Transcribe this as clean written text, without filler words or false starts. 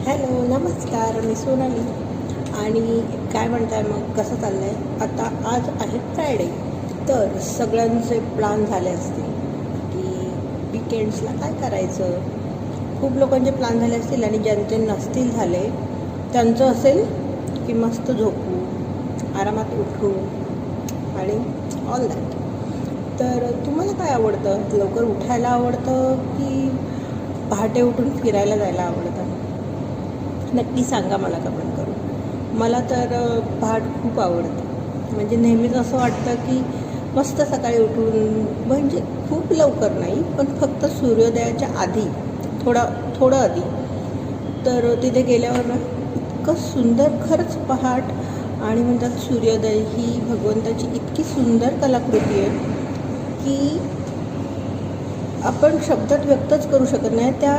Hello, नमस्कार. मी सोनाली. आणि काय म्हणताय मग, कसं चाललं आहे आता? आज आहे फ्रायडे, तर सगळ्यांचे प्लॅन झाले असतील की विकेंड्सला काय करायचं. खूप लोकांचे प्लॅन झाले असतील आणि ज्यांचे नसतील झाले त्यांचं असेल की मस्त झोपू, आरामात उठू आणि ऑल दॅट. तर तुम्हाला काय आवडतं? लवकर उठायला आवडतं की पहाटे उठून फिरायला जायला आवडतं? नक्की सांगा मला कमेंट करून. मला तर पहाट खूप आवडते. म्हणजे नेहमीच असं वाटतं की मस्त सकाळी उठून, म्हणजे खूप लवकर नाही, पण फक्त सूर्योदयाच्या आधी, थोडं आधी. तर तिथे गेल्यावर ना इतकं सुंदर, खरंच पहाट आणि म्हणतात सूर्योदय ही भगवंताची इतकी सुंदर कलाकृती आहे की आपण शब्दात व्यक्तच करू शकत नाही. त्या